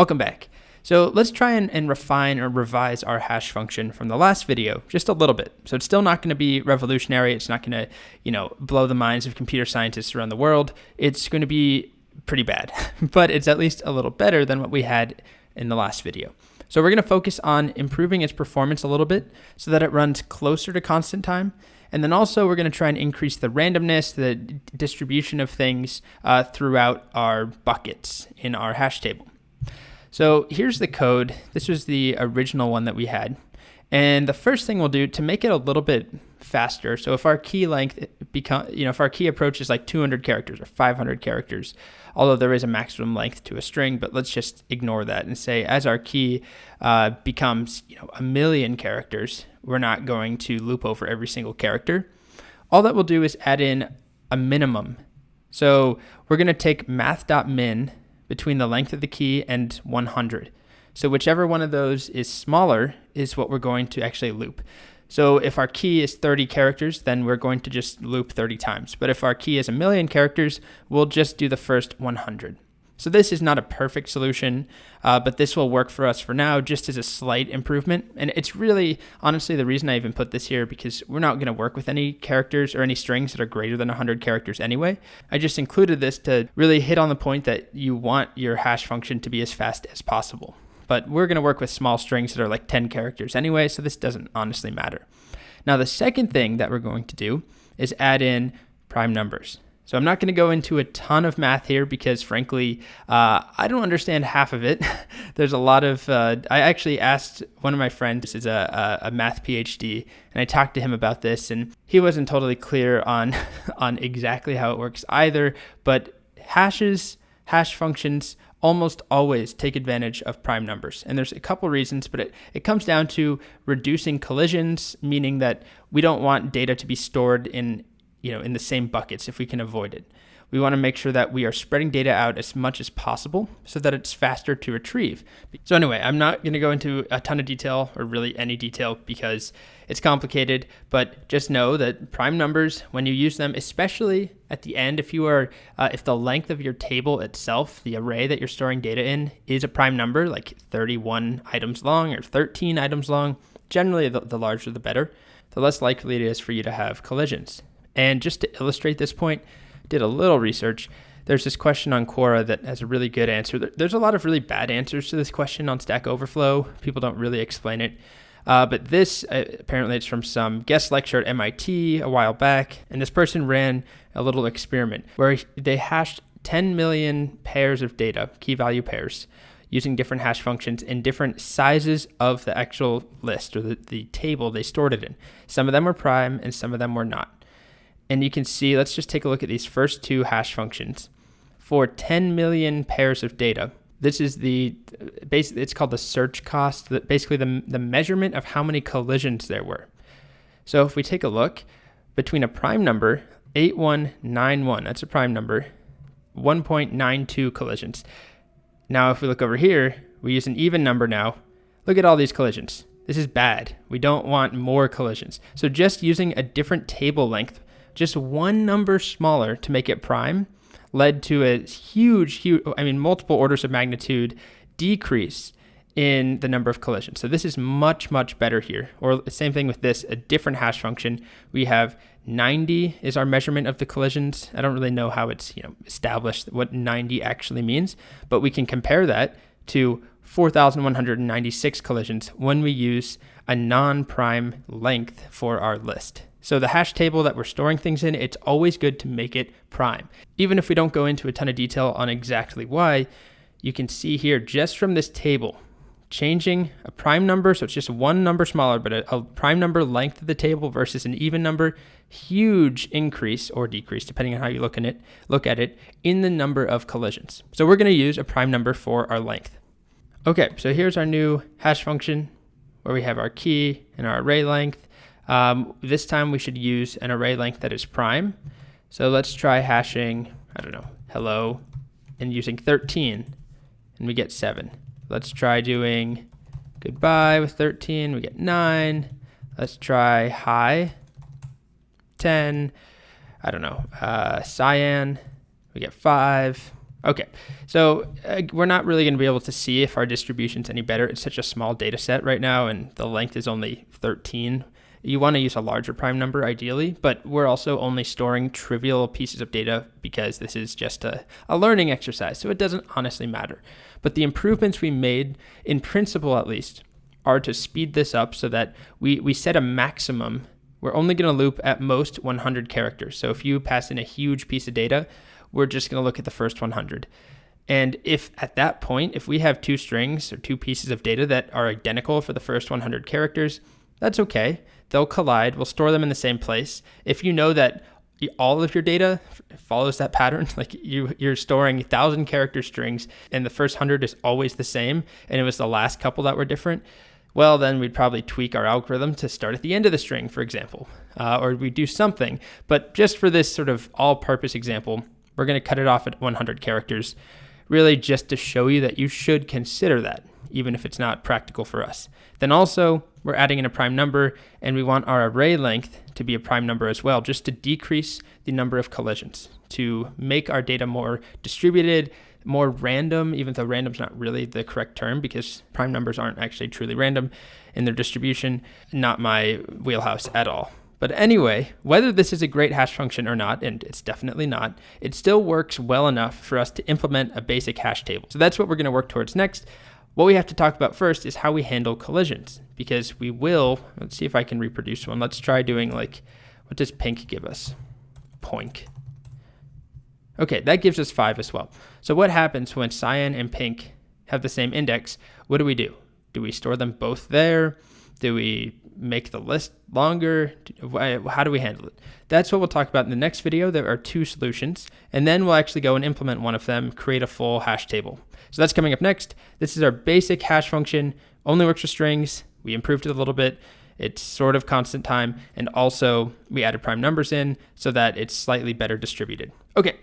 Welcome back. So let's try and refine or revise our hash function from the last video just a little bit. So it's still not going to be revolutionary. It's not going to, blow the minds of computer scientists around the world. It's going to be pretty bad, but it's at least a little better than what we had in the last video. So we're going to focus on improving its performance a little bit so that it runs closer to constant time. And then also we're going to try and increase the randomness, the distribution of things throughout our buckets in our hash table. So here's the code. This was the original one that we had. And the first thing we'll do to make it a little bit faster, so if our key length if our key approaches like 200 characters or 500 characters, although there is a maximum length to a string, but let's just ignore that and say as our key becomes 1,000,000 characters, we're not going to loop over every single character. All that we'll do is add in a minimum. So we're going to take math.min between the length of the key and 100. So whichever one of those is smaller is what we're going to actually loop. So if our key is 30 characters, then we're going to just loop 30 times. But if our key is 1,000,000 characters, we'll just do the first 100. So this is not a perfect solution, but this will work for us for now just as a slight improvement. And it's really, honestly, the reason I even put this here, because we're not going to work with any characters or any strings that are greater than 100 characters anyway. I just included this to really hit on the point that you want your hash function to be as fast as possible. But we're going to work with small strings that are like 10 characters anyway, so this doesn't honestly matter. Now, the second thing that we're going to do is add in prime numbers. So I'm not going to go into a ton of math here because, frankly, I don't understand half of it. There's a lot of, I actually asked one of my friends, this is a math PhD, and I talked to him about this, and he wasn't totally clear on exactly how it works either, but hash functions almost always take advantage of prime numbers. And there's a couple reasons, but it comes down to reducing collisions, meaning that we don't want data to be stored in the same buckets if we can avoid it. We want to make sure that we are spreading data out as much as possible so that it's faster to retrieve. So anyway, I'm not going to go into a ton of detail or really any detail because it's complicated, but just know that prime numbers, when you use them, especially at the end, if the length of your table itself, the array that you're storing data in, is a prime number, like 31 items long or 13 items long, generally the larger the better, the less likely it is for you to have collisions. And just to illustrate this point, did a little research. There's this question on Quora that has a really good answer. There's a lot of really bad answers to this question on Stack Overflow. People don't really explain it. But this, apparently it's from some guest lecture at MIT a while back. And this person ran a little experiment where they hashed 10 million pairs of data, key value pairs, using different hash functions in different sizes of the actual list or the table they stored it in. Some of them were prime and some of them were not. And you can see, let's just take a look at these first two hash functions. For 10 million pairs of data, this is it's called the search cost, basically the measurement of how many collisions there were. So if we take a look, between a prime number, 8191, that's a prime number, 1.92 collisions. Now if we look over here, we use an even number now. Look at all these collisions. This is bad. We don't want more collisions. So just using a different table length, just one number smaller to make it prime, led to a huge, multiple orders of magnitude decrease in the number of collisions. So this is much, much better here. Or the same thing with this, a different hash function. We have 90 is our measurement of the collisions. I don't really know how it's established what 90 actually means, but we can compare that to 4,196 collisions when we use a non-prime length for our list. So the hash table that we're storing things in, it's always good to make it prime. Even if we don't go into a ton of detail on exactly why, you can see here just from this table, changing a prime number, so it's just one number smaller, but a prime number length of the table versus an even number, huge increase or decrease, depending on how you look at it, in the number of collisions. So we're going to use a prime number for our length. Okay, so here's our new hash function where we have our key and our array length. This time we should use an array length that is prime. So let's try hashing, hello, and using 13, and we get 7. Let's try doing goodbye with 13, we get 9. Let's try hi, 10. Cyan, we get 5. Okay, so we're not really going to be able to see if our distribution's any better. It's such a small data set right now, and the length is only 13. You want to use a larger prime number ideally, but we're also only storing trivial pieces of data because this is just a learning exercise, so it doesn't honestly matter. But the improvements we made, in principle at least, are to speed this up so that we set a maximum. We're only going to loop at most 100 characters. So if you pass in a huge piece of data, we're just going to look at the first 100. And if at that point, if we have two strings or two pieces of data that are identical for the first 100 characters, that's okay. They'll collide. We'll store them in the same place. If you know that all of your data follows that pattern, like you're storing 1,000 character strings and the first 100 is always the same, and it was the last couple that were different, well, then we'd probably tweak our algorithm to start at the end of the string, for example, or we'd do something. But just for this sort of all-purpose example, we're going to cut it off at 100 characters, really just to show you that you should consider that, even if it's not practical for us. Then also, we're adding in a prime number, and we want our array length to be a prime number as well, just to decrease the number of collisions, to make our data more distributed, more random, even though random's not really the correct term because prime numbers aren't actually truly random in their distribution. Not my wheelhouse at all. But anyway, whether this is a great hash function or not, and it's definitely not, it still works well enough for us to implement a basic hash table. So that's what we're going to work towards next. What we have to talk about first is how we handle collisions, because we will, let's see if I can reproduce one. Let's try doing what does pink give us? Poink. Okay, that gives us 5 as well. So what happens when cyan and pink have the same index? What do? Do we store them both there? Do we make the list longer? How do we handle it? That's what we'll talk about in the next video. There are 2 solutions, and then we'll actually go and implement one of them, create a full hash table. So that's coming up next. This is our basic hash function, only works for strings. We improved it a little bit. It's sort of constant time, and also we added prime numbers in so that it's slightly better distributed. Okay,